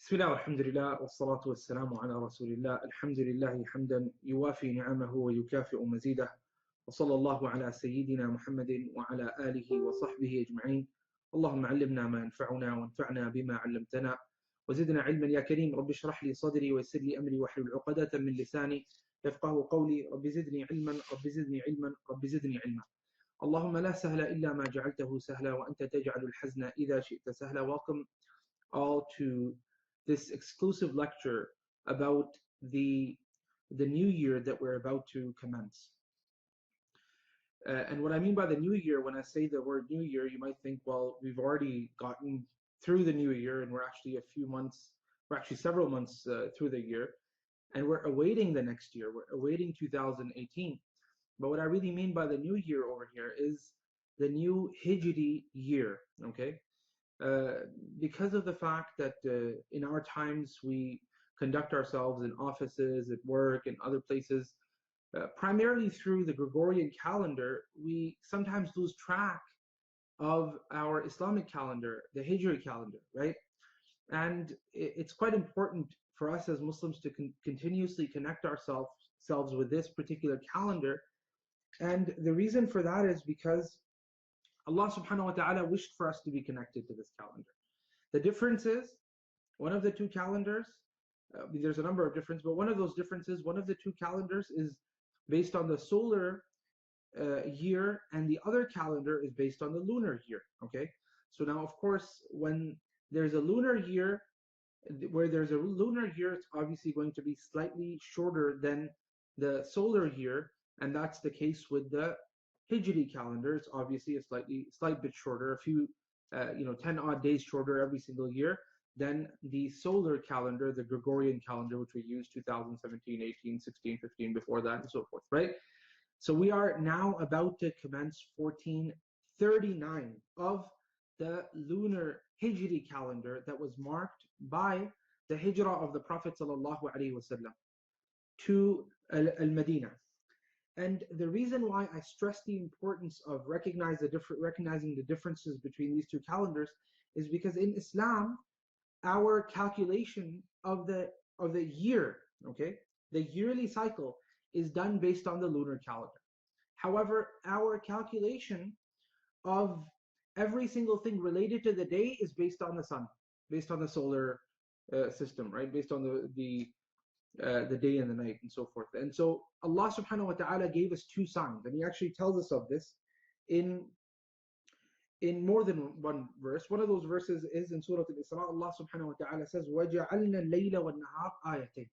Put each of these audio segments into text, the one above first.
بسم الله والحمد لله والصلاة والسلام على رسول الله. الحمد لله حمدا يوافي نعمه ويكافئ مزيده، وصلى الله على سيدنا محمد وعلى آله وصحبه أجمعين. اللهم علمنا ما ينفعنا وانفعنا بما علمتنا وزدنا علما يا كريم. رب اشرح لي صدري ويسر لي أمري واحلل عقدة من لساني يفقه قولي. رب زدني علما رب زدني علما رب زدني علما. اللهم لا سهل إلا ما جعلته سهلا وأنت تجعل الحزن إذا شئت سهلا. Welcome all to this exclusive lecture about the new year that we're about to commence. And what I mean by the new year, when I say the word new year, you might think, well, we've already gotten through the new year and we're actually several months through the year, and we're awaiting the next year. We're awaiting 2018. But what I really mean by the new year over here is the new Hijri year, okay? Because of the fact that in our times we conduct ourselves in offices, at work, and other places, primarily through the Gregorian calendar, we sometimes lose track of our Islamic calendar, the Hijri calendar, right? And it's quite important for us as Muslims to continuously connect ourselves with this particular calendar. And the reason for that is because Allah subhanahu wa ta'ala wished for us to be connected to this calendar. The difference is, one of the two calendars, there's a number of differences, but one of those differences, one of the two calendars is based on the solar year, and the other calendar is based on the lunar year, okay? So now, of course, when there's a lunar year, it's obviously going to be slightly shorter than the solar year, and that's the case with the Hijri calendar. It's obviously a slight bit shorter, a few 10 odd days shorter every single year than the solar calendar, the Gregorian calendar, which we use 2017, 18, 16, 15, before that, and so forth, right? So we are now about to commence 1439 of the lunar Hijri calendar that was marked by the hijrah of the Prophet ﷺ to Al-Madinah. And the reason why I stress the importance of recognizing the differences between these two calendars is because in Islam, our calculation of the year, okay, the yearly cycle is done based on the lunar calendar. However, our calculation of every single thing related to the day is based on the sun, based on the solar system, right? Based on the day and the night and so forth. And so Allah subhanahu wa ta'ala gave us two signs, and He actually tells us of this in more than one verse. One of those verses is in Surah Al-Isra. Allah subhanahu wa ta'ala says, وَجَعَلْنَا اللَّيْلَ وَالنَّهَارَ آيَتَيْنِ,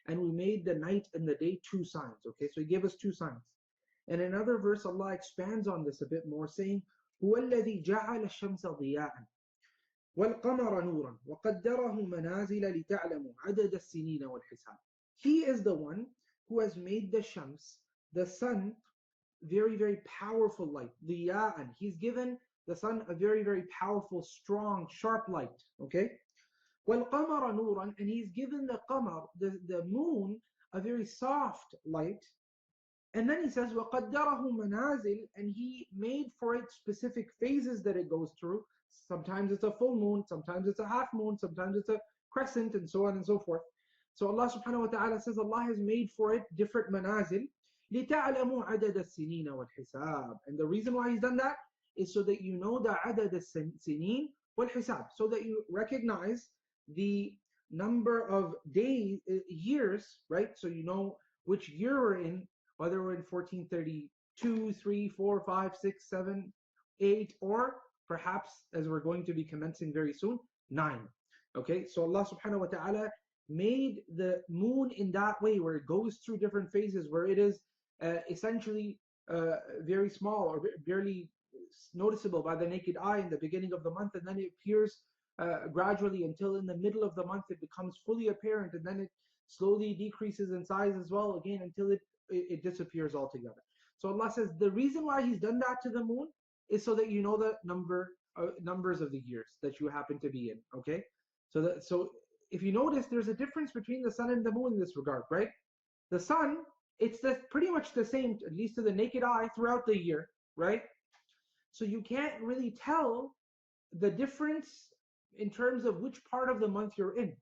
and we made the night and the day two signs, okay? So He gave us two signs. And in another verse, Allah expands on this a bit more, saying, هُوَ الَّذِي جَعَلَ الشَّمْسَ ضِيَاءً وَالْقَمَرَ نُورًا وَقَدَّرَهُ مَنَازِلَ لِتَعْلَمُوا عَدَدَ السِّنِينَ وَالْحِسَابَ. He is the one who has made the shams, the sun, very, very powerful light. ضِيَاءً. He's given the sun a very, very powerful, strong, sharp light. Okay? وَالْقَمَرَ نُورًا. And He's given the qamar, the moon, a very soft light. And then He says, وَقَدَّرَهُ مَنَازِلَ. And He made for it specific phases that it goes through. Sometimes it's a full moon, sometimes it's a half moon, sometimes it's a crescent, and so on and so forth. So Allah subhanahu wa ta'ala says Allah has made for it different manazil. لِتَعْلَمُوا عَدَدَ السِّنِينَ وَالْحِسَابِ. And the reason why He's done that is so that you know the عَدَدَ السِّنِينَ وَالْحِسَابِ, so that you recognize the number of days, years, right? So you know which year we're in, whether we're in 1432, 3, 4, 5, 6, 7, 8, or perhaps, as we're going to be commencing very soon, 9. Okay, so Allah subhanahu wa ta'ala made the moon in that way, where it goes through different phases, where it is essentially very small or barely noticeable by the naked eye in the beginning of the month, and then it appears gradually until in the middle of the month it becomes fully apparent, and then it slowly decreases in size as well, again, until it disappears altogether. So Allah says the reason why He's done that to the moon is so that you know the numbers of the years that you happen to be in, okay? So if you notice, there's a difference between the sun and the moon in this regard, right? The sun, it's pretty much the same, at least to the naked eye, throughout the year, right? So you can't really tell the difference in terms of which part of the month you're in.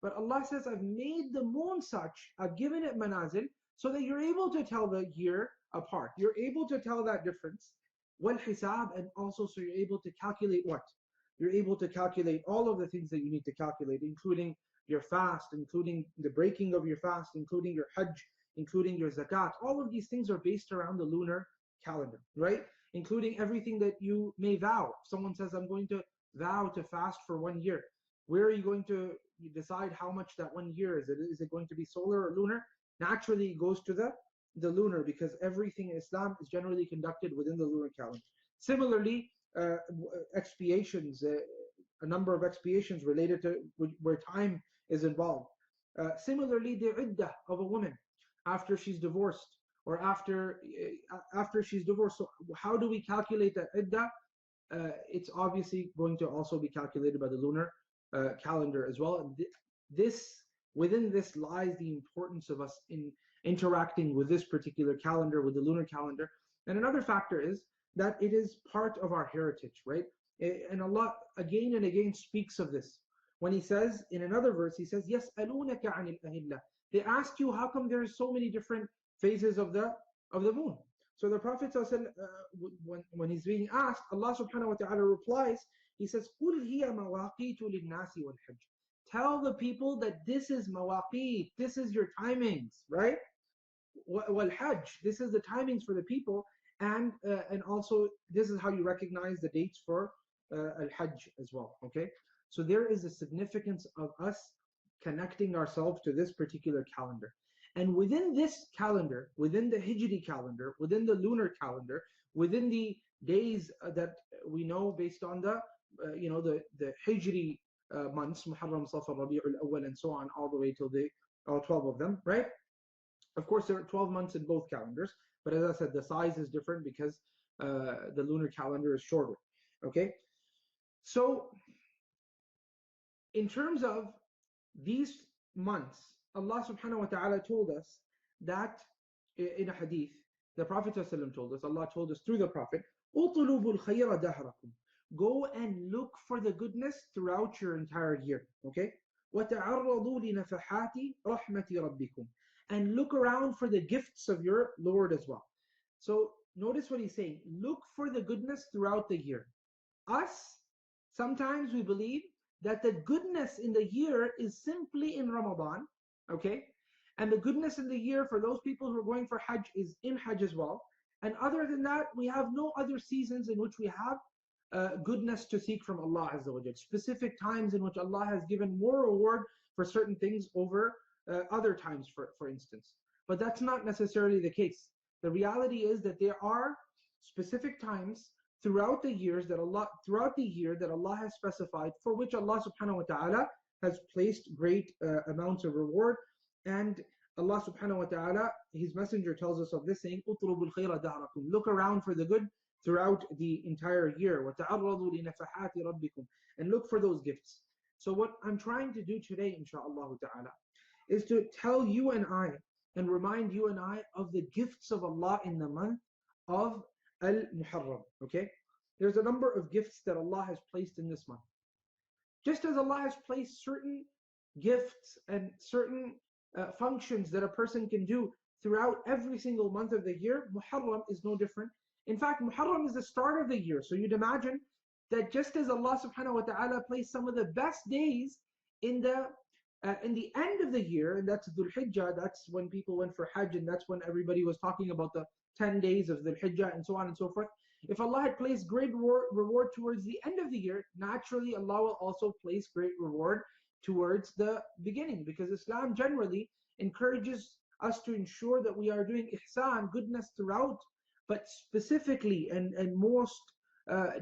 But Allah says, I've made the moon such, I've given it manazil, so that you're able to tell the year apart. You're able to tell that difference. Wal-hisab, and also so you're able to calculate what? You're able to calculate all of the things that you need to calculate, including your fast, including the breaking of your fast, including your hajj, including your zakat. All of these things are based around the lunar calendar, right? Including everything that you may vow. If someone says, I'm going to vow to fast for 1 year, where are you going to decide how much that 1 year is? Is it going to be solar or lunar? Naturally, it goes to the lunar, because everything in Islam is generally conducted within the lunar calendar. Similarly, expiations, a number of expiations related to where time is involved. Similarly, the iddah of a woman after she's divorced, or after she's divorced. So how do we calculate that iddah? It's obviously going to also be calculated by the lunar calendar as well. Within this lies the importance of us in interacting with this particular calendar, with the lunar calendar. And another factor is that it is part of our heritage, right? And Allah again and again speaks of this. When He says, in another verse, He says, يَسْأَلُونَكَ عَنِ الْأَهِلَّةِ. They ask you, how come there are so many different phases of the moon? So the Prophet when he's being asked, Allah subhanahu wa ta'ala replies, He says, قُلْ هِيَ مَوَاقِيتُ لِلنَّاسِ وَالْحَجِّ. Tell the people that this is mawaqit, this is your timings, right? Wal-hajj, this is the timings for the people, and also this is how you recognize the dates for al-hajj as well, okay? So there is a significance of us connecting ourselves to this particular calendar. And within this calendar, within the Hijri calendar, within the lunar calendar, within the days that we know based on the Hijri months, Muharram, Safar, Rabi'ul Awwal, and so on, all the way till all 12 of them, right? Of course, there are 12 months in both calendars, but as I said, the size is different because the lunar calendar is shorter, okay? So, in terms of these months, Allah subhanahu wa ta'ala told us that in a hadith, the Prophet ﷺ told us, Allah told us through the Prophet, اُطْلُبُوا الْخَيْرَ دَهْرَكُمْ. Go and look for the goodness throughout your entire year, okay? وَتَعَرَّضُوا لِنَفَحَاتِ رَحْمَةِ رَبِّكُمْ. And look around for the gifts of your Lord as well. So notice what He's saying, look for the goodness throughout the year. Us, sometimes we believe that the goodness in the year is simply in Ramadan, okay? And the goodness in the year for those people who are going for Hajj is in Hajj as well. And other than that, we have no other seasons in which we have goodness to seek from Allah Azza wa Jal. Specific times in which Allah has given more reward for certain things over other times, for instance. But that's not necessarily the case. The reality is that there are specific times throughout the year that Allah has specified, for which Allah subhanahu wa ta'ala has placed great amounts of reward. And Allah subhanahu wa ta'ala, His messenger tells us of this, saying, اُطْلُبُوا الْخَيْرَ دَهْرَكُمْ. Look around for the good throughout the entire year. وَتَعَرَّضُوا لِنَفَحَاتِ رَبِّكُمْ. And look for those gifts. So what I'm trying to do today, inshaAllah ta'ala, is to tell you and I, and remind you and I of the gifts of Allah in the month of Al-Muharram, okay? There's a number of gifts that Allah has placed in this month. Just as Allah has placed certain gifts and certain functions that a person can do throughout every single month of the year, Muharram is no different. In fact, Muharram is the start of the year. So you'd imagine that just as Allah subhanahu wa ta'ala placed some of the best days in the end of the year, and that's Dhul Hijjah, that's when people went for Hajj, and that's when everybody was talking about the 10 days of Dhul Hijjah and so on and so forth. If Allah had placed great reward towards the end of the year, naturally Allah will also place great reward towards the beginning, because Islam generally encourages us to ensure that we are doing ihsan, goodness throughout, but specifically and most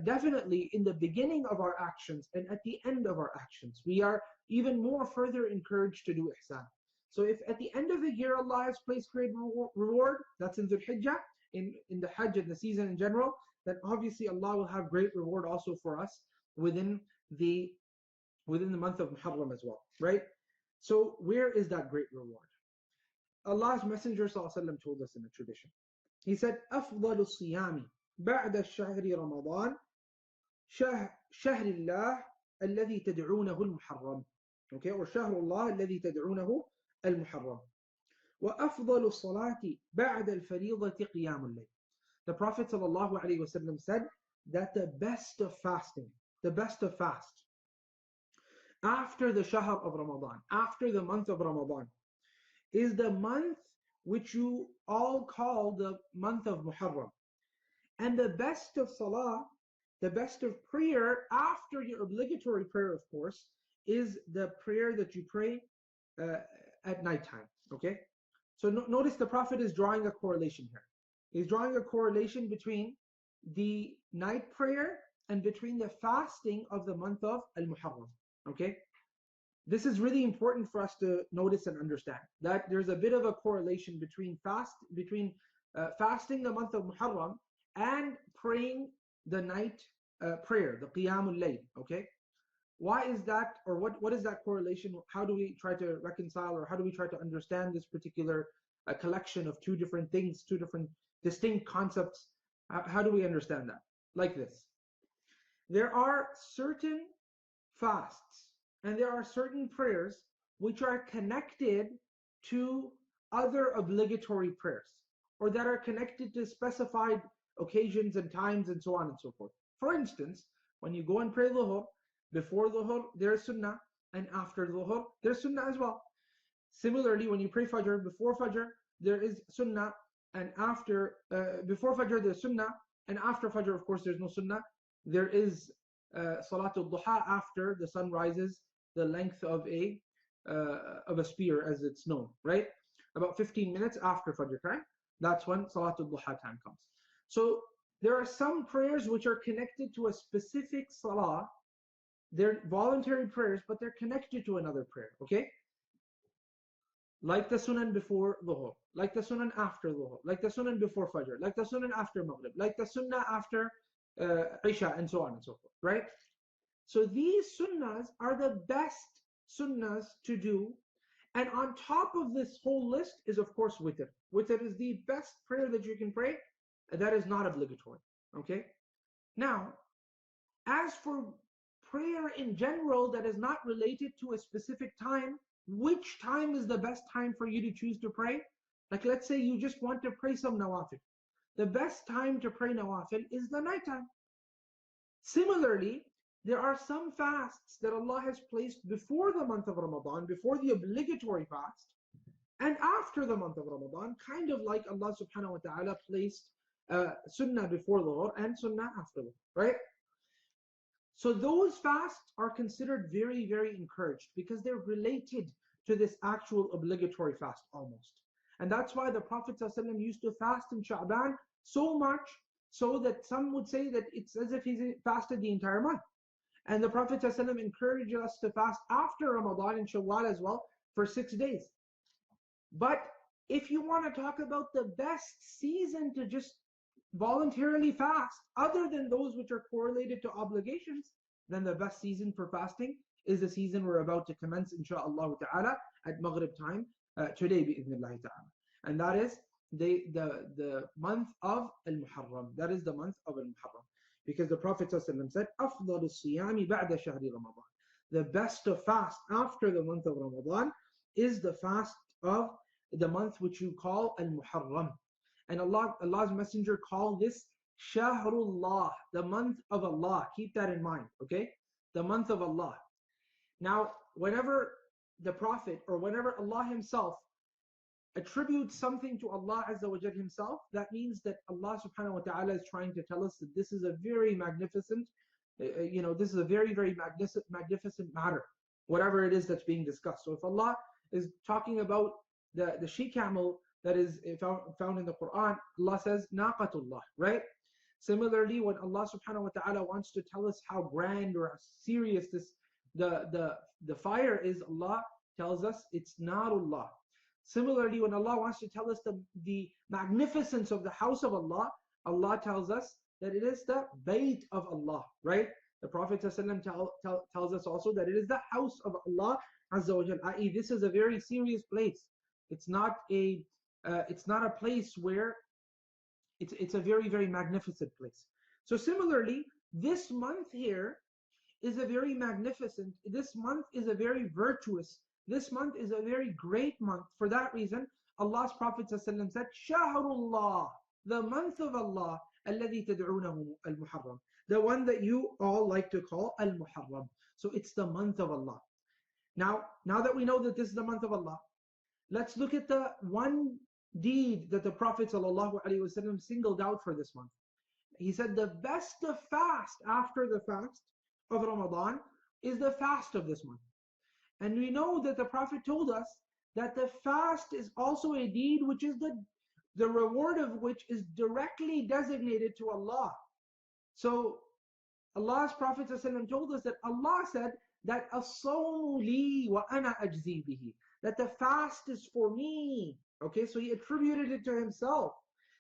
definitely in the beginning of our actions and at the end of our actions. We are even more further encouraged to do ihsan. So if at the end of the year Allah has placed great reward, that's in Dhul Hijjah, in the Hajj and the season in general, then obviously Allah will have great reward also for us within the month of Muharram as well, right? So where is that great reward? Allah's Messenger ﷺ told us in a tradition. He said, أفضل الصيام بعد الشهر رمضان شهر الله الذي تدعونه المحرم. Okay, or شهر الله الذي تدعونه المحرم. وأفضل الصلاة بعد الفريضة قيام الليل. The Prophet ﷺ said that the best of fasting, the best of fast, after the shahr of Ramadan, after the month of Ramadan, is the month which you all call the month of Muharram. And the best of salah, the best of prayer after your obligatory prayer, of course, is the prayer that you pray at nighttime. Okay? So notice the Prophet is drawing a correlation here. He's drawing a correlation between the night prayer and between the fasting of the month of Al-Muharram. Okay? This is really important for us to notice and understand that there's a bit of a correlation between fasting the month of Muharram and praying the night prayer, the Qiyamul Layl. Okay? Why is that, or what is that correlation? How do we try to reconcile, or how do we try to understand this particular collection of two different things, two different distinct concepts? How do we understand that? Like this. There are certain fasts and there are certain prayers which are connected to other obligatory prayers, or that are connected to specified occasions and times and so on and so forth. For instance, when you go and pray Dhuhr, before Dhuhr there's Sunnah, and after Dhuhr there's Sunnah as well. Similarly, when you pray Fajr, before Fajr there is Sunnah, and after before Fajr there's Sunnah, and after Fajr of course there's no Sunnah. There is Salatul Duha after the sun rises, the length of a spear as it's known, right? About 15 minutes after Fajr time, that's when Salatul Duha time comes. So there are some prayers which are connected to a specific salah. They're voluntary prayers, but they're connected to another prayer, okay? Like the sunan before Dhuhr, like the sunan after Dhuhr, like the sunan before Fajr, like the sunan after Maghrib, like the sunnah after Isha, and so on and so forth, right? So these sunnahs are the best sunnahs to do. And on top of this whole list is, of course, witr. Witr is the best prayer that you can pray, and that is not obligatory, okay? Now, as for prayer in general that is not related to a specific time, which time is the best time for you to choose to pray? Like, let's say you just want to pray some nawafil. The best time to pray nawafil is the nighttime. Similarly, there are some fasts that Allah has placed before the month of Ramadan, before the obligatory fast, and after the month of Ramadan, kind of like Allah subhanahu wa ta'ala placed sunnah before Dhuhr and sunnah after Dhuhr, right? So those fasts are considered very, very encouraged because they're related to this actual obligatory fast almost. And that's why the Prophet ﷺ used to fast in Sha'ban so much so that some would say that it's as if he's fasted the entire month. And the Prophet ﷺ encouraged us to fast after Ramadan in Shawwal as well for 6 days. But if you want to talk about the best season to just voluntarily fast, other than those which are correlated to obligations, then the best season for fasting is the season we're about to commence, insha'Allah ta'ala, at Maghrib time, today, bi'idhnillahi ta'ala. And that is the month of Al-Muharram. That is the month of Al-Muharram. Because the Prophet ﷺ said, أَفْضَلُ الصِّيَامِ بَعْدَ شَهْرِ رَمَضَانِ. The best of fast after the month of Ramadan is the fast of the month which you call Al-Muharram. And Allah's Messenger called this Shahrullah, the month of Allah. Keep that in mind, okay? The month of Allah. Now, whenever the Prophet, or whenever Allah Himself attributes something to Allah Azza wa Jalla Himself, that means that Allah Subhanahu wa Ta'ala is trying to tell us that this is a very magnificent, this is a very, very magnificent matter, whatever it is that's being discussed. So if Allah is talking about the she-camel that is found in the Quran, Allah says, Naqatullah, right? Similarly, when Allah Subhanahu wa Ta'ala wants to tell us how grand or how serious the fire is, Allah tells us it's Narullah. Similarly, when Allah wants to tell us the magnificence of the house of Allah, Allah tells us that it is the Bayt of Allah, right? The Prophet ﷺ tells us also that it is the house of Allah Azza wa Jal, i.e. this is a very serious place. It's not a place where it's a very, very magnificent place. So similarly, this month here is a very magnificent, this month is a very virtuous, this month is a very great month. For that reason, Allah's Prophet ﷺ said, Shahrullah, the month of Allah, الذي تدعونه المحرم, the one that you all like to call al-Muharram. So it's the month of Allah. Now that we know that this is the month of Allah, let's look at the one deed that the Prophet ﷺ singled out for this month. He said the best of fast after the fast of Ramadan is the fast of this month. And we know that the Prophet told us that the fast is also a deed which is the reward of which is directly designated to Allah. So Allah's Prophet ﷺ told us that Allah said that as-sawmu li wa ana ajzi bihi, that the fast is for me. Okay, so he attributed it to himself.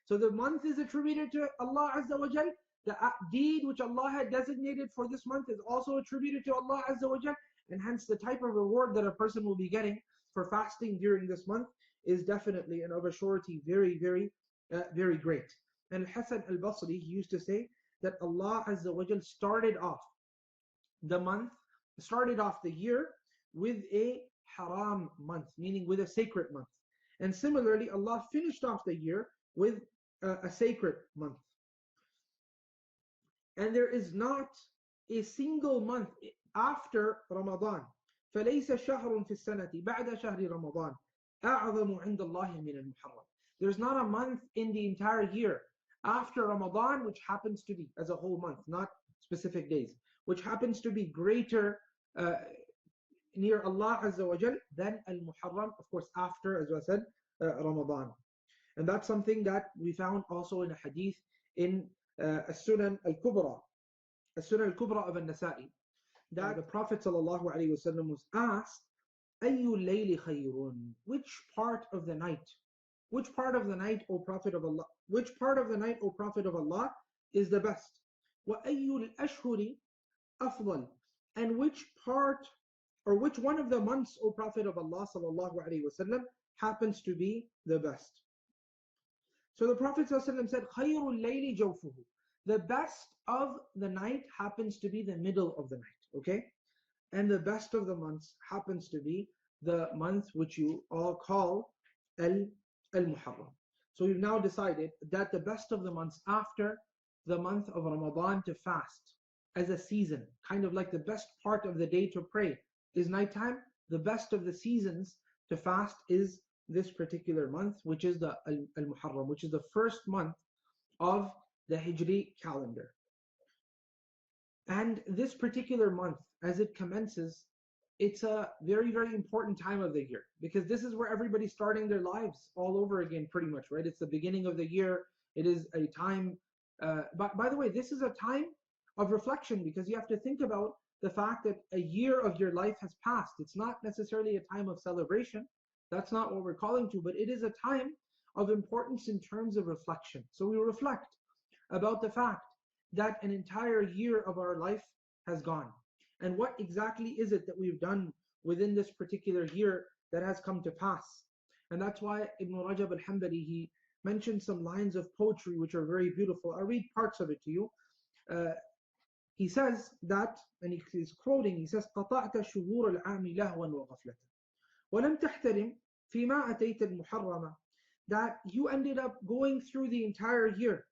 So the month is attributed to Allah Azza wa Jal. The deed which Allah had designated for this month is also attributed to Allah Azza wa Jal. And hence the type of reward that a person will be getting for fasting during this month is definitely and of a surety very, very, very great. And Al-Hasan al-Basri, he used to say that Allah Azza wa Jal started off the year with a haram month, meaning with a sacred month. And similarly, Allah finished off the year with a sacred month. And there is not a single month after Ramadan. فَلَيْسَ شَهْرٌ فِي السَّنَةِ بَعْدَ شَهْرِ رَمَضَانِ أَعْظَمُ عِنْدَ اللَّهِ مِنَ الْمُحَرَّمِ. There's not a month in the entire year after Ramadan, which happens to be as a whole month, not specific days, which happens to be greater near Allah Azza wa Jal than Al-Muharram, of course, after, as I said, Ramadan. And that's something that we found also in a hadith in As-Sunan Al-Kubra, As-Sunan Al-Kubra of An-Nasa'i, that the Prophet ﷺ was asked, أَيُّ اللَّيْلِ خَيْرٌ, which part of the night, O Prophet of Allah, which part of the night, O Prophet of Allah, is the best? وَأَيُّ الْأَشْهُرِ أَفْضَلُ, and which part or which one of the months, O Prophet of Allah ﷺ, happens to be the best? So the Prophet ﷺ said, خَيْرُ اللَّيْلِ جَوْفُهُ, the best of the night happens to be the middle of the night, okay? And the best of the months happens to be the month which you all call Al-Muharram. So we've now decided that the best of the months after the month of Ramadan to fast as a season, kind of like the best part of the day to pray is nighttime, the best of the seasons to fast is this particular month, which is the Al-Muharram, which is the first month of the Hijri calendar. And this particular month, as it commences, it's a very, very important time of the year, because this is where everybody's starting their lives all over again, pretty much, right? It's the beginning of the year. It is a time, by the way, this is a time of reflection, because you have to think about the fact that a year of your life has passed. It's not necessarily a time of celebration. That's not what we're calling to, but it is a time of importance in terms of reflection. So we reflect about the fact that an entire year of our life has gone. And what exactly is it that we've done within this particular year that has come to pass? And that's why Ibn Rajab al-Hanbali, he mentioned some lines of poetry which are very beautiful. I'll read parts of it to you. He says that, and he's quoting, he says, قَطَعْتَ شُهُورَ الْعَامِ لَهْوًا وَغَفْلَةً وَلَمْ تَحْتَرِمْ فِي مَا أَتَيْتَ الْمُحَرَّمَ, that you ended up going through the entire year.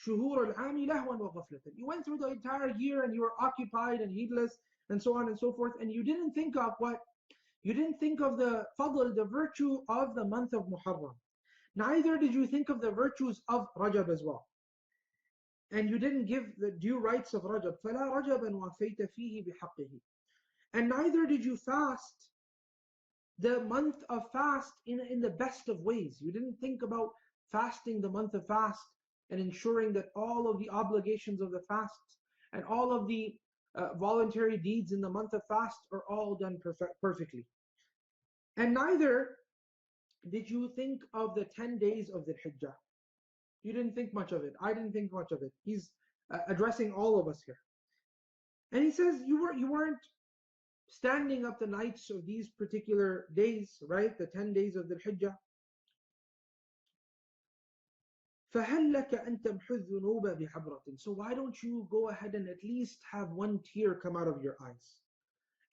شُهُورَ الْعَامِ لَهْوًا وَغَفْلَةً, you went through the entire year and you were occupied and heedless and so on and so forth, and you didn't think of what? You didn't think of the fadl, the virtue of the month of Muharram. Neither did you think of the virtues of Rajab as well. And you didn't give the due rights of Rajab. فَلَا رَجَبًا وَفَيْتَ فِيهِ بِحَقِّهِ, and neither did you fast the month of fast in the best of ways. You didn't think about fasting the month of fast and ensuring that all of the obligations of the fasts and all of the voluntary deeds in the month of fast are all done perfectly. And neither did you think of the 10 days of the Hijjah. You didn't think much of it. I didn't think much of it. He's addressing all of us here. And he says you weren't standing up the nights of these particular days, right? The 10 days of the Hijjah. فَهَلْ لَكَ أَن تَمْحُ الذُّنُوبَ بِحَبْرَةٍ. So why don't you go ahead and at least have one tear come out of your eyes?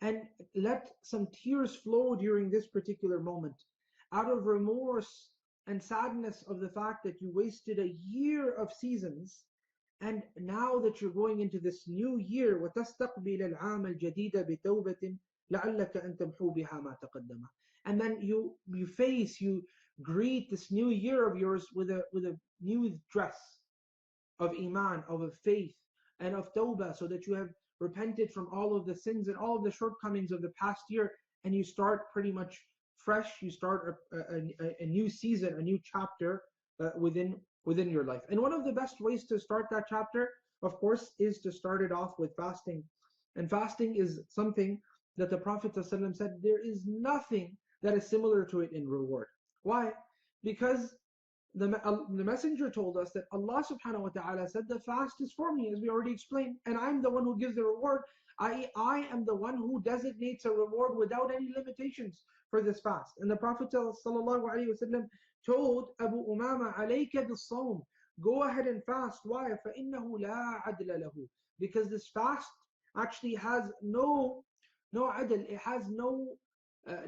And let some tears flow during this particular moment, out of remorse and sadness of the fact that you wasted a year of seasons, and now that you're going into this new year, وَتَسْتَقْبِلَ الْعَامَ الْجَدِيدَ بِتَوْبَةٍ لَعَلَّكَ أَن تَمْحُوا بِهَا مَا تَقَدَّمَ. And then you greet this new year of yours with a new dress of iman, of a faith, and of tawbah, so that you have repented from all of the sins and all of the shortcomings of the past year, and you start pretty much fresh. You start a new season, a new chapter within your life. And one of the best ways to start that chapter, of course, is to start it off with fasting. And fasting is something that the Prophet ﷺ said there is nothing that is similar to it in reward. Why? Because the messenger told us that Allah subhanahu wa ta'ala said the fast is for me, as we already explained, and I'm the one who gives the reward. I am the one who designates a reward without any limitations for this fast. And the Prophet sallallahu alaihi wasallam told Abu Umama, alayka bis-sawm, go ahead and fast. Why? فَإِنَّهُ لَا عَدْلَ لَهُ. Because this fast actually has no adl, it has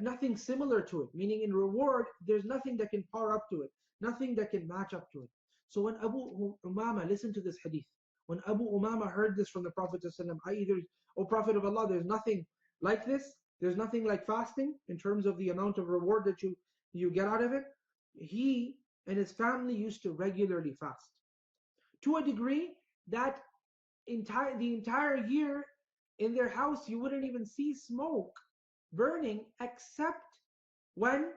nothing similar to it. Meaning in reward, there's nothing that can par up to it, nothing that can match up to it. So when Abu Umama, listen to this hadith, when Abu Umama heard this from the Prophet ﷺ, O Prophet of Allah, there's nothing like this, there's nothing like fasting in terms of the amount of reward that you get out of it. He and his family used to regularly fast, to a degree that the entire year in their house you wouldn't even see smoke burning except when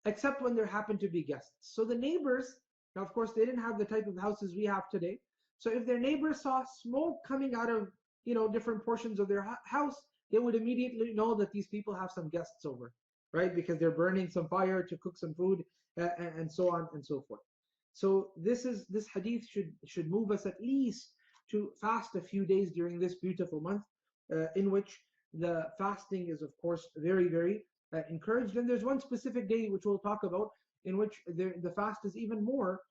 there happened to be guests. So the neighbors, now of course they didn't have the type of houses we have today, so if their neighbors saw smoke coming out of different portions of their house, they would immediately know that these people have some guests over, right? Because they're burning some fire to cook some food, and so on and so forth. So this hadith should move us at least to fast a few days during this beautiful month, in which the fasting is of course very, very encouraged. And there's one specific day which we'll talk about in which the fast is even more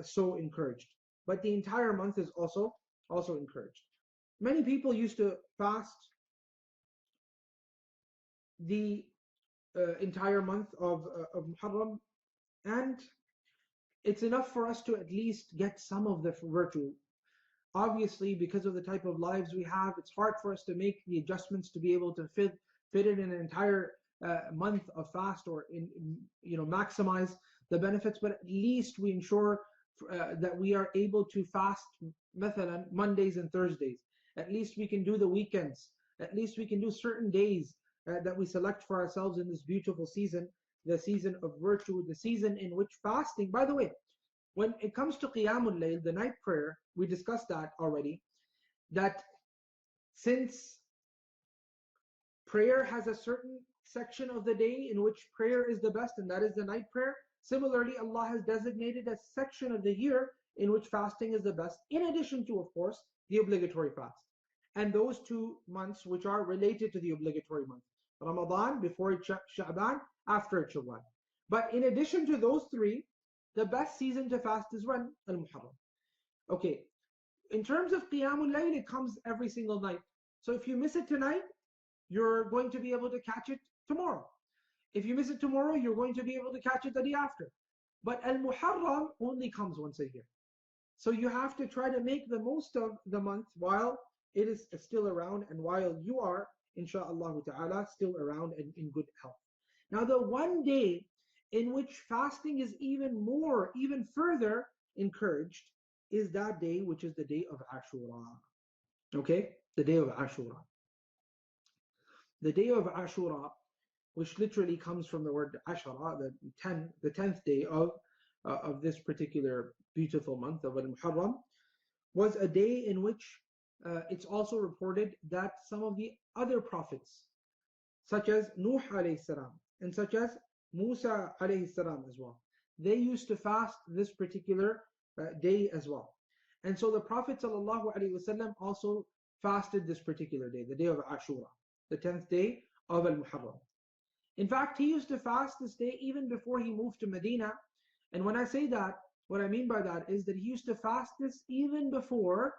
so encouraged. But the entire month is also encouraged. Many people used to fast the entire month of Muharram, and it's enough for us to at least get some of the virtue. Obviously, because of the type of lives we have, it's hard for us to make the adjustments to be able to fit it in an entire month of fast, or maximize the benefits. But at least we ensure that we are able to fast مثلا Mondays and Thursdays. At least we can do the weekends. At least we can do certain days that we select for ourselves in this beautiful season, the season of virtue, the season in which fasting, by the way, when it comes to Qiyamul Layl, the night prayer, we discussed that already, that since prayer has a certain section of the day in which prayer is the best, and that is the night prayer, similarly Allah has designated a section of the year in which fasting is the best, in addition to, of course, the obligatory fast. And those 2 months which are related to the obligatory month. Ramadan, before Sha'ban, after Shawwal. But in addition to those 3, the best season to fast is when? Al-Muharram. Okay, in terms of Qiyamul Layl, it comes every single night. So if you miss it tonight, you're going to be able to catch it tomorrow. If you miss it tomorrow, you're going to be able to catch it the day after. But Al-Muharram only comes once a year. So you have to try to make the most of the month while it is still around, and while you are, insha'Allah ta'ala, still around and in good health. Now the one day in which fasting is even further encouraged is that day, which is the day of Ashura. Okay? The day of Ashura. The day of Ashura, which literally comes from the word Ashara, the 10th day of this particular beautiful month of Al-Muharram, was a day in which it's also reported that some of the other prophets, such as Nuh alayhi salam, and such as Musa alayhi salam as well, they used to fast this particular day as well. And so the Prophet sallallahu alaihi wasallam also fasted this particular day, the day of Ashura, the 10th day of Al-Muharram. In fact, he used to fast this day even before he moved to Medina. And when I say that, What I mean by that is that he used to fast this even before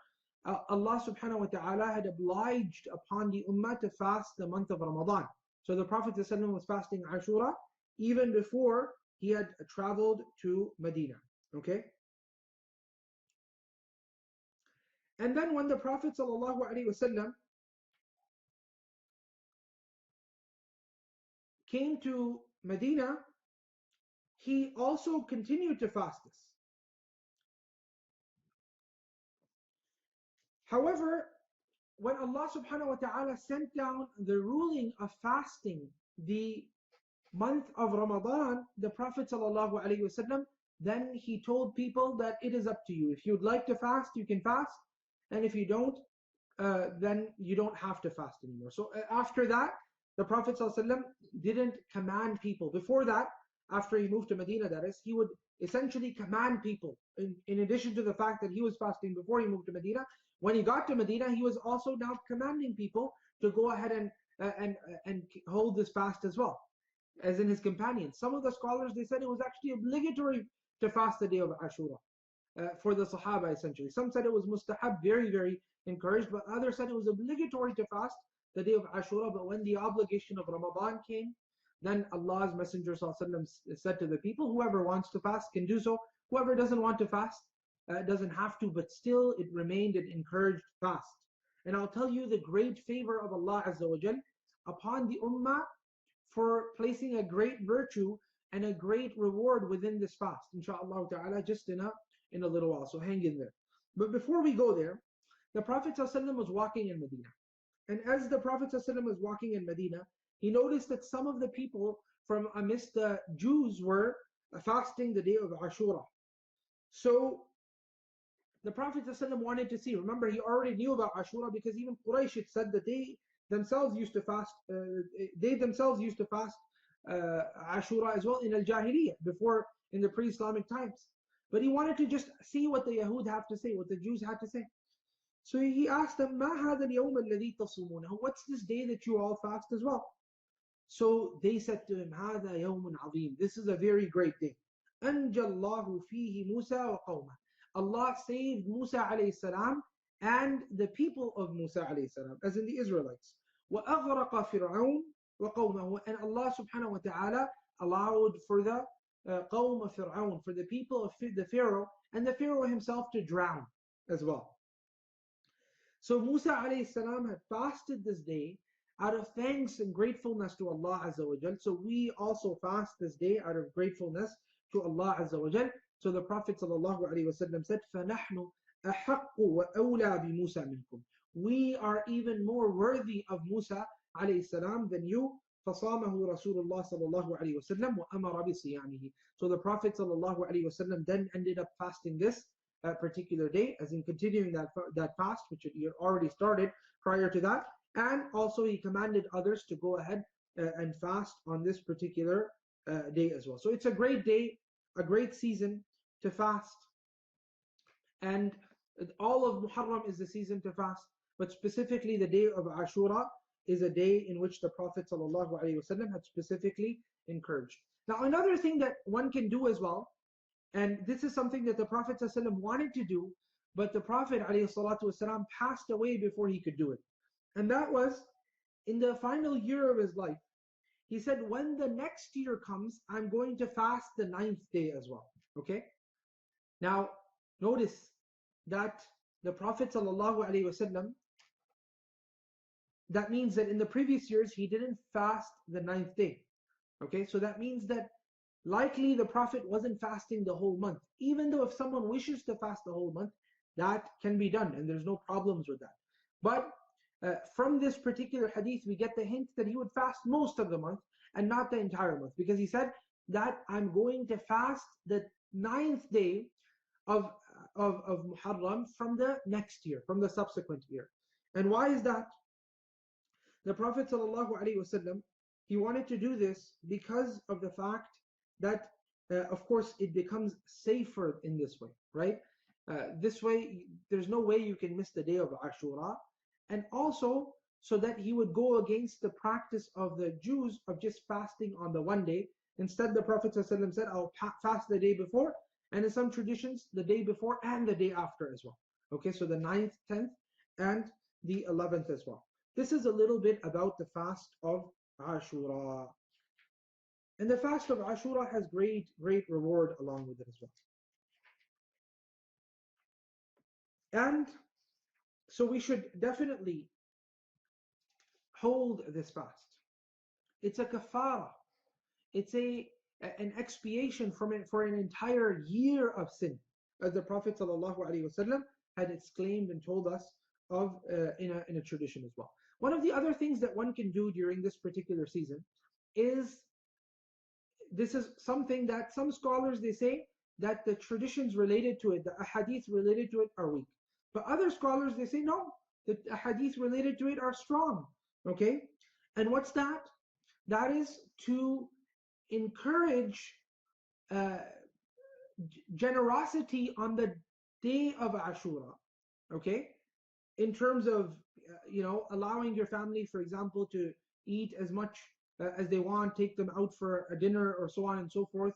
Allah subhanahu wa ta'ala had obliged upon the ummah to fast the month of Ramadan. So the Prophet ﷺ was fasting Ashura even before he had traveled to Medina. Okay? And then when the Prophet ﷺ came to Medina, he also continued to fast this. However, when Allah subhanahu wa ta'ala sent down the ruling of fasting the month of Ramadan, the Prophet ﷺ, then he told people that it is up to you. If you'd like to fast, you can fast. And if you don't, then you don't have to fast anymore. So after that, the Prophet ﷺ didn't command people. Before that, after he moved to Medina, that is, he would essentially command people. In addition to the fact that he was fasting before he moved to Medina, when he got to Medina, he was also now commanding people to go ahead and hold this fast as well, as in his companions. Some of the scholars, they said it was actually obligatory to fast the day of Ashura for the Sahaba essentially. Some said it was mustahab, very, very encouraged, but others said it was obligatory to fast the day of Ashura. But when the obligation of Ramadan came, then Allah's Messenger ﷺ said to the people, whoever wants to fast can do so. Whoever doesn't want to fast doesn't have to, but still it remained an encouraged fast. And I'll tell you the great favor of Allah Azza wa Jal upon the ummah for placing a great virtue and a great reward within this fast, inshaAllah ta'ala, just in a little while. So hang in there. But before we go there, the Prophet ﷺ was walking in Medina. And as the Prophet ﷺ was walking in Medina, he noticed that some of the people from amidst the Jews were fasting the day of Ashura. So the Prophet ﷺ wanted to see. Remember, he already knew about Ashura because even Quraysh had said that they themselves used to fast. Ashura as well in al-Jahiliyyah, before in the pre-Islamic times. But he wanted to just see what the Yahud have to say, what the Jews had to say. So he asked them, "Ma hadha al-yawm alladhi tasumunahu?" What's this day that you all fast as well? So they said to him, "Hadha yawmun azim." This is a very great day. Anjallahu fihi Musa wa qawmah. Allah saved Musa alayhi salam and the people of Musa alayhi salam, as in the Israelites. وَأَغْرَقَ فِرْعَوْنَ وَقَوْمَهُ. And Allah subhanahu wa ta'ala allowed for the qawm of Fir'aun, for the people of the Pharaoh, and the Pharaoh himself to drown as well. So Musa alayhi salam had fasted this day out of thanks and gratefulness to Allah Azza wa Jal. So we also fast this day out of gratefulness to Allah Azza wa Jal. So the Prophet sallallahu alaihi wasallam said, فَنَحْنُ أَحَقُّ وَأَوْلَى بِمُوسَى مِنْكُمْ. We are even more worthy of Musa alayhi salam than you. فَصَامَهُ رَسُولُ اللَّهِ صَلَّى اللَّهُ عَلَيْهِ وَسَلَّمْ وَأَمَرَ بِصِيَامِهِ. So the Prophet sallallahu alaihi wasallam then ended up fasting this particular day, as in continuing that fast, which he had already started prior to that. And also he commanded others to go ahead and fast on this particular day as well. So it's a great day, a great season to fast. And all of Muharram is the season to fast, but specifically the day of Ashura is a day in which the Prophet ﷺ had specifically encouraged. Now another thing that one can do as well, and this is something that the Prophet ﷺ wanted to do, but the Prophet ﷺ passed away before he could do it. And that was in the final year of his life. He said, when the next year comes, I'm going to fast the 9th day as well. Okay? Now, notice that the Prophet ﷺ, that means that in the previous years, he didn't fast the 9th day. Okay? So that means that likely the Prophet wasn't fasting the whole month. Even though if someone wishes to fast the whole month, that can be done and there's no problems with that. But from this particular hadith, we get the hint that he would fast most of the month and not the entire month, because he said that I'm going to fast the 9th day of Muharram from the next year, from the subsequent year. And why is that? The Prophet ﷺ, he wanted to do this because of the fact that, of course, it becomes safer in this way, right? This way, there's no way you can miss the day of Ashura. And also, so that he would go against the practice of the Jews of just fasting on the one day. Instead, the Prophet ﷺ said, I'll fast the day before, And in some traditions, the day before and the day after as well. Okay, so the 9th, 10th, and the 11th as well. This is a little bit about the fast of Ashura. And the fast of Ashura has great, great reward along with it as well. And so we should definitely hold this fast. It's a kafara. It's an expiation for an entire year of sin, as the Prophet ﷺ had exclaimed and told us of in a tradition as well. One of the other things that one can do during this particular season is, this is something that some scholars, they say that the traditions related to it, the ahadith related to it are weak. But other scholars, they say no, the ahadith related to it are strong. Okay? And what's that? That is to encourage generosity on the day of Ashura. Okay? In terms of, allowing your family, for example, to eat as much as they want, take them out for a dinner or so on and so forth,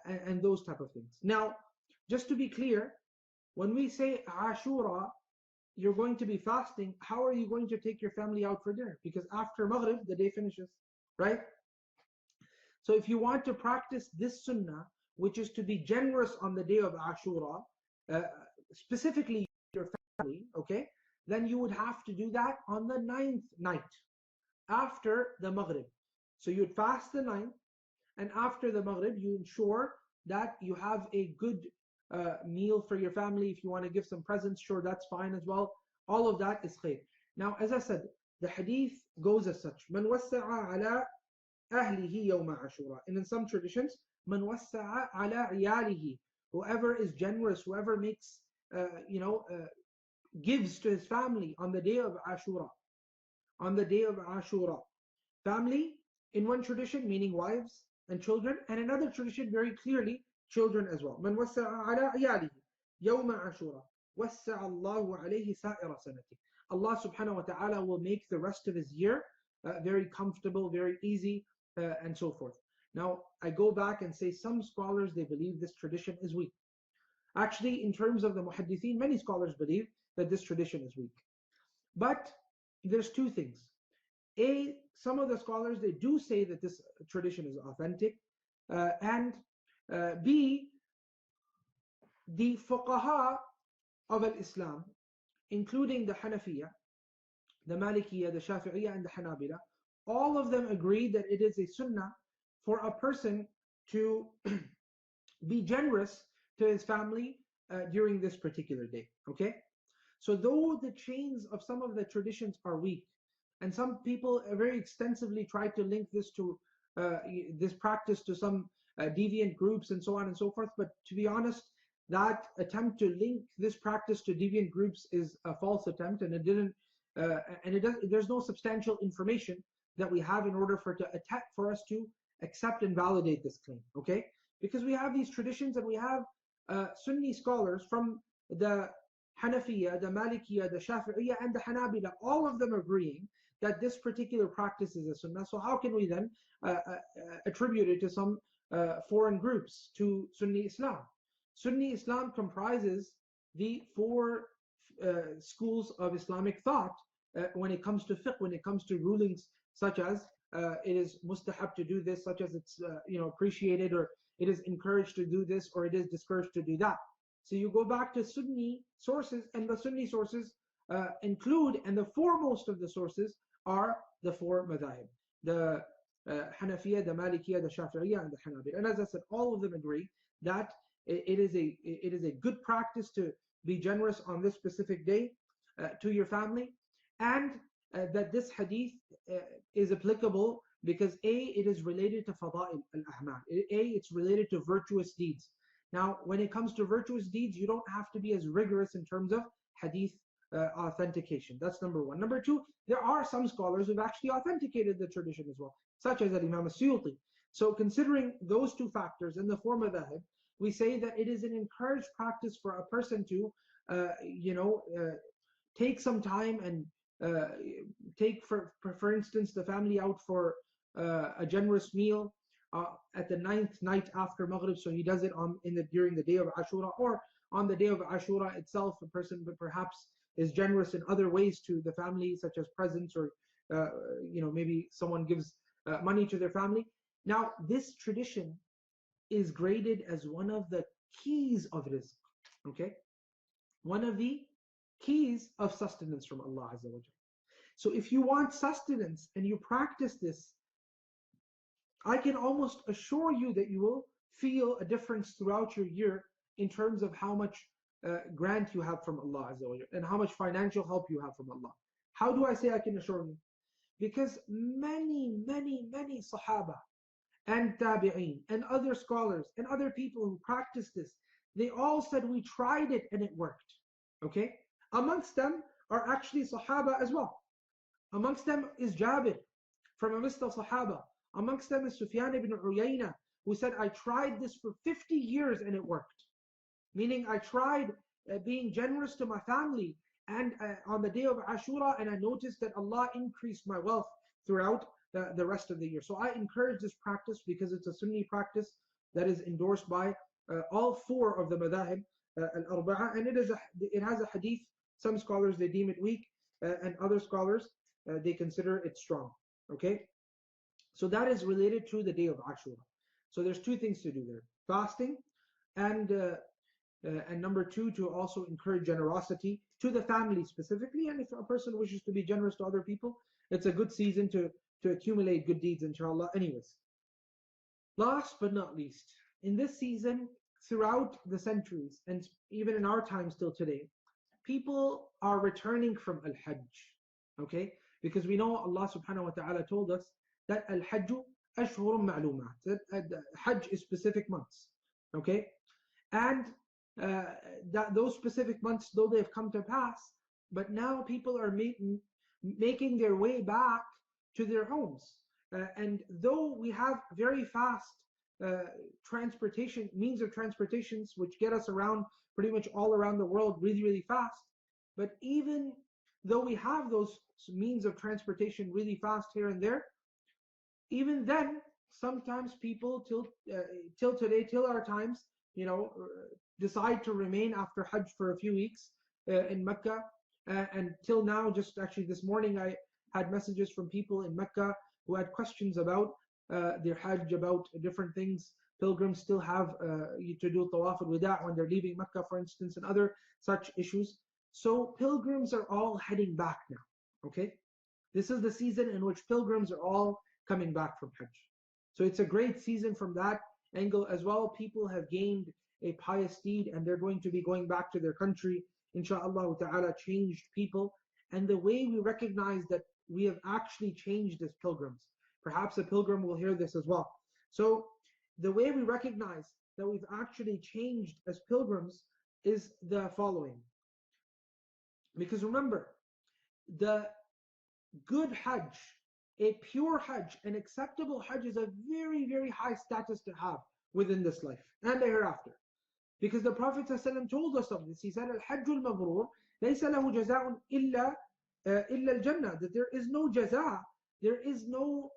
and those type of things. Now, just to be clear, when we say Ashura, you're going to be fasting, how are you going to take your family out for dinner? Because after Maghrib, the day finishes, right? So if you want to practice this sunnah, which is to be generous on the day of Ashura, specifically your family, okay, then you would have to do that on the 9th night, after the Maghrib. So you'd fast the 9th, and after the Maghrib, you ensure that you have a good meal for your family. If you want to give some presents, sure, that's fine as well. All of that is khair. Now, as I said, the hadith goes as such. Man wassa'a ala ahlihi yawma ashura. And in some traditions, man wassa'a ala iyalihi. Whoever is generous, whoever makes, gives to his family on the day of Ashura. On the day of Ashura. Family, in one tradition, meaning wives and children, and another tradition, very clearly, children as well. Man wassa'a ala iyalihi yawma ashura. Wassa'a Allahu alayhi sa'ira sanati. Allah subhanahu wa ta'ala will make the rest of his year very comfortable, very easy, and so forth. Now, I go back and say some scholars, they believe this tradition is weak. Actually, in terms of the muhaddithin, many scholars believe that this tradition is weak. But there's two things. A, some of the scholars, they do say that this tradition is authentic. And B, the fuqaha of al-Islam, including the Hanafiya, the Malikiya, the Shafi'iyya, and the Hanabila, all of them agree that it is a sunnah for a person to be generous to his family during this particular day. Okay? So though the chains of some of the traditions are weak, and some people very extensively try to link this to this practice to some deviant groups and so on and so forth, but to be honest, that attempt to link this practice to deviant groups is a false attempt, and there's no substantial information that we have in order for us to accept and validate this claim. Okay, because we have these traditions and we have Sunni scholars from the Hanafiya, the Malikiya, the Shafi'iyya, and the Hanabila, all of them agreeing that this particular practice is a sunnah. So how can we then attribute it to some foreign groups, to Sunni Islam? Sunni Islam comprises the four schools of Islamic thought when it comes to fiqh, when it comes to rulings such as it is mustahab to do this, such as it's appreciated, or it is encouraged to do this, or it is discouraged to do that. So you go back to Sunni sources, and the Sunni sources include, and the foremost of the sources are the four madhahib, the Hanafiya, the Malikiya, the Shafi'iyya, and the Hanabila. And as I said, all of them agree that it is a good practice to be generous on this specific day to your family, and that this hadith is applicable because A, it is related to fada'il al-a'mal. It's related to virtuous deeds. Now, when it comes to virtuous deeds, you don't have to be as rigorous in terms of hadith authentication. That's number one. Number two, there are some scholars who've actually authenticated the tradition as well, such as Imam as-Suyuti. So considering those two factors in the form of madhab, we say that it is an encouraged practice for a person to, take some time and take, for instance, the family out for a generous meal, at the 9th night after Maghrib, so he does it during the day of Ashura, or on the day of Ashura itself. A person perhaps is generous in other ways to the family, such as presents, or maybe someone gives money to their family. Now, this tradition is graded as one of the keys of rizq. Okay, one of the keys of sustenance from Allah Azza wa Jalla. So if you want sustenance and you practice this, I can almost assure you that you will feel a difference throughout your year in terms of how much grant you have from Allah Azza wa Jalla, and how much financial help you have from Allah. How do I say I can assure you? Because many, many, many Sahaba and Tabi'een and other scholars and other people who practice this, they all said we tried it and it worked. Okay? Amongst them are actually Sahaba as well. Amongst them is Jabir from amongst the Sahaba. Amongst them is Sufyan ibn Uyayna, who said, I tried this for 50 years and it worked. Meaning I tried being generous to my family and on the day of Ashura, and I noticed that Allah increased my wealth throughout the rest of the year. So I encourage this practice because it's a Sunni practice that is endorsed by all four of the madhahib al-arba'a, and it has a hadith. Some scholars, they deem it weak, and other scholars, they consider it strong. Okay? So that is related to the day of Ashura. So there's two things to do there: fasting, and number two, to also encourage generosity to the family specifically. And if a person wishes to be generous to other people, it's a good season to accumulate good deeds, inshallah. Anyways, last but not least, in this season, throughout the centuries, and even in our time still today, people are returning from Al-Hajj. Okay? Because we know Allah subhanahu wa ta'ala told us that Al-Hajj ashhurun ma'lumat, that Hajj is specific months. Okay? And that those specific months, though they've come to pass, but now people are making their way back to their homes. And though we have very fast means of transportations which get us around pretty much all around the world really, really fast, but even though we have those means of transportation really fast here and there, even then, sometimes people till today, till our times, decide to remain after Hajj for a few weeks in Mecca. And till now, just actually this morning, I had messages from people in Mecca who had questions about their Hajj, about different things. Pilgrims still have to do Tawaf al-Wida' when they're leaving Mecca, for instance, and other such issues. So pilgrims are all heading back now. Okay? This is the season in which pilgrims are all coming back from Hajj. So it's a great season from that angle as well. People have gained a pious deed and they're going to be going back to their country, inshaAllah ta'ala, changed people. And the way we recognize that we have actually changed as pilgrims, perhaps a pilgrim will hear this as well. So the way we recognize that we've actually changed as pilgrims is the following. Because remember, the good Hajj, a pure Hajj, an acceptable Hajj, is a very, very high status to have within this life and the hereafter. Because the Prophet ﷺ told us of this. He said, Al-Hajjul Mabrur, laysa lahu jaza'un illa al-Jannah. That there is no jaza, there is no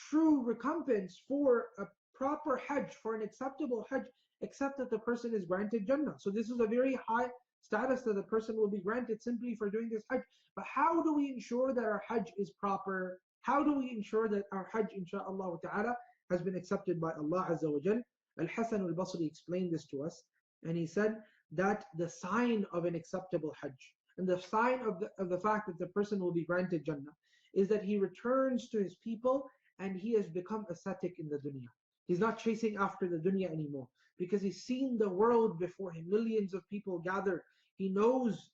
true recompense for a proper Hajj, for an acceptable Hajj, except that the person is granted Jannah. So this is a very high status that the person will be granted simply for doing this Hajj. But how do we ensure that our Hajj is proper? How do we ensure that our Hajj, inshaAllah ta'ala, has been accepted by Allah Azza wa Jal? Al-Hasan al-Basri explained this to us, and he said that the sign of an acceptable Hajj, and the sign of the fact that the person will be granted Jannah, is that he returns to his people and he has become ascetic in the dunya. He's not chasing after the dunya anymore, because he's seen the world before him. Millions of people gathered. He knows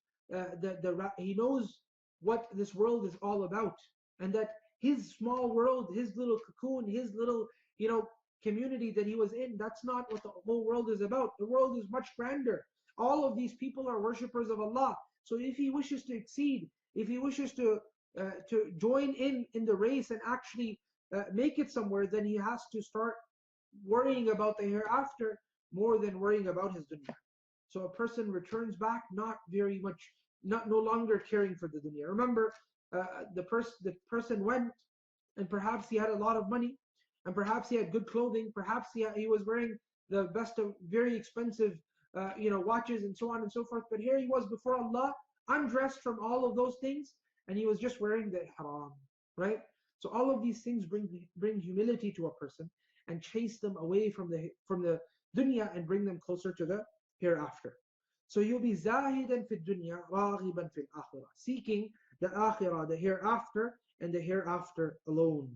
he knows what this world is all about, and that his small world, his little cocoon, his little community that he was in, that's not what the whole world is about. The world is much grander. All of these people are worshippers of Allah. So if he wishes to exceed, if he wishes to join in the race and actually make it somewhere, then he has to start worrying about the hereafter more than worrying about his dunya. So a person returns back no longer caring for the dunya. Remember, the person went, and perhaps he had a lot of money, and perhaps he had good clothing, perhaps he was wearing the best of very expensive watches and so on and so forth. But here he was before Allah, undressed from all of those things, and he was just wearing the ihram, right? So all of these things bring humility to a person and chase them away from the dunya and bring them closer to the hereafter. So you'll be zahidan fi dunya, raghiban fil akhirah, seeking the akhirah, the hereafter, and the hereafter alone.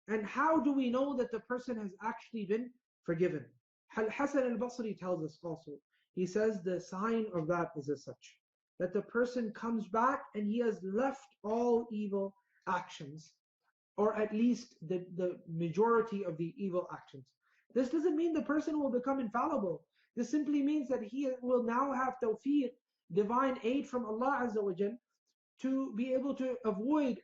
And how do we know that the person has actually been forgiven? Hasan al-Basri tells us also. He says the sign of that is as such, that the person comes back and he has left all evil actions, or at least the majority of the evil actions. This doesn't mean the person will become infallible. This simply means that he will now have tawfiq, divine aid from Allah Azza wa Jal, to be able to avoid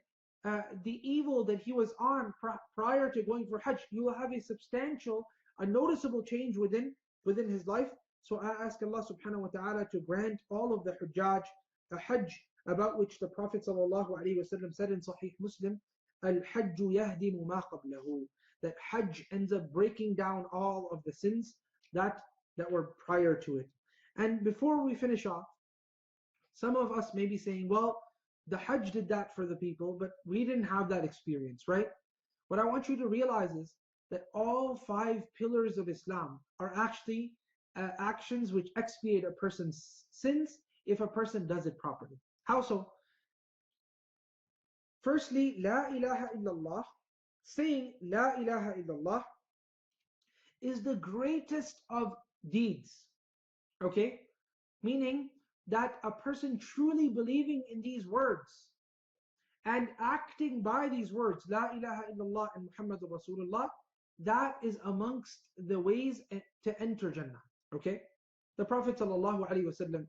the evil that he was on prior to going for Hajj. You will have a substantial, a noticeable change within his life. So I ask Allah subhanahu wa ta'ala to grant all of the Hujjaj a Hajj about which the Prophet sallallahu alaihi wasallam said in Sahih Muslim, Al-Hajj yahdimu ma qablahu, that Hajj ends up breaking down all of the sins that were prior to it. And before we finish off, some of us may be saying, well, the Hajj did that for the people, but we didn't have that experience, right? What I want you to realize is that all 5 pillars of Islam are actually actions which expiate a person's sins if a person does it properly. How so? Firstly, La ilaha illallah, saying La ilaha illallah is the greatest of deeds, okay? Meaning that a person truly believing in these words and acting by these words, La ilaha illallah and Muhammadur Rasulullah, that is amongst the ways to enter Jannah, okay? The Prophet sallallahu alaihi wasallam,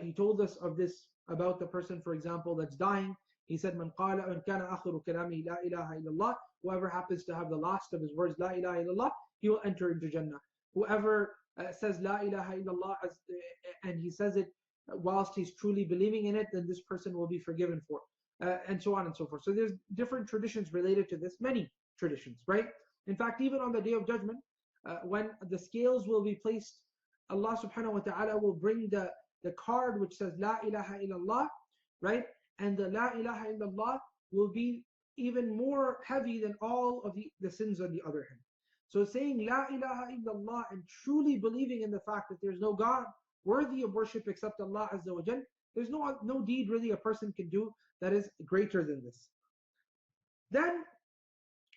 he told us of this about the person, for example, that's dying. He said, Man kana akhiru kalami la ilaha illallah, whoever happens to have the last of his words, La ilaha illallah, he will enter into Jannah. Whoever says La ilaha illallah and he says it whilst he's truly believing in it, then this person will be forgiven for. And so on and so forth. So there's different traditions related to this, many traditions, right? In fact, even on the Day of Judgment, when the scales will be placed, Allah subhanahu wa ta'ala will bring the card which says La ilaha illallah, right? And the La ilaha illallah will be even more heavy than all of the sins on the other hand. So saying La ilaha illallah and truly believing in the fact that there's no God worthy of worship except Allah Azza wa Jal, there's no deed really a person can do that is greater than this. Then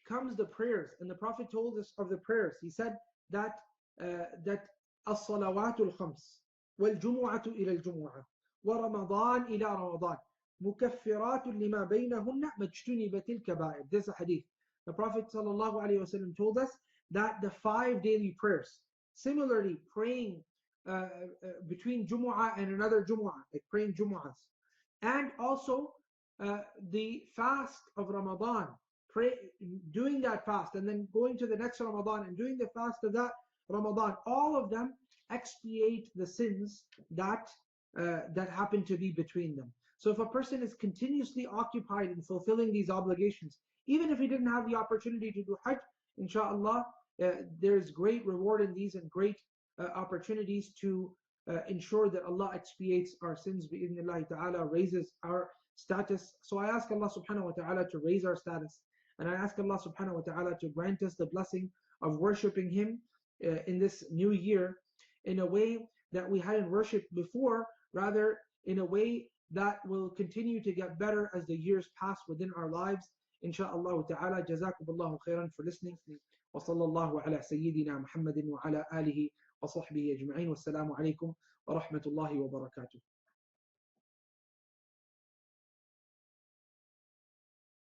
comes the prayers, and the Prophet told us of the prayers. He said that as-salawatul khams wal-jumu'atu ila al-jumu'ah wa Ramadan ila Ramadan mukaffiratun lima baynahunna majtunibatil kaba'ir. This is a hadith. The Prophet sallallahu alaihi wasallam told us that the 5 daily prayers, similarly praying between Jumu'ah and another Jumu'ah, like praying Jumu'ahs, and also the fast of Ramadan, doing that fast and then going to the next Ramadan and doing the fast of that Ramadan, all of them expiate the sins that happen to be between them. So if a person is continuously occupied in fulfilling these obligations, even if he didn't have the opportunity to do Hajj, inshallah, there's great reward in these and great opportunities to ensure that Allah expiates our sins, bi'idhnillahi ta'ala, raises our status. So I ask Allah subhanahu wa ta'ala to raise our status, and I ask Allah subhanahu wa ta'ala to grant us the blessing of worshipping Him in this new year in a way that we hadn't worshipped before, rather in a way that will continue to get better as the years pass within our lives. Insha'Allah ta'ala, jazakumullahu khairan for listening. Wa sallallahu ala sayyidina Muhammadin wa ala alihi wa sahbihi ajma'in. Wassalamu alaikum wa rahmatullahi wa barakatuh.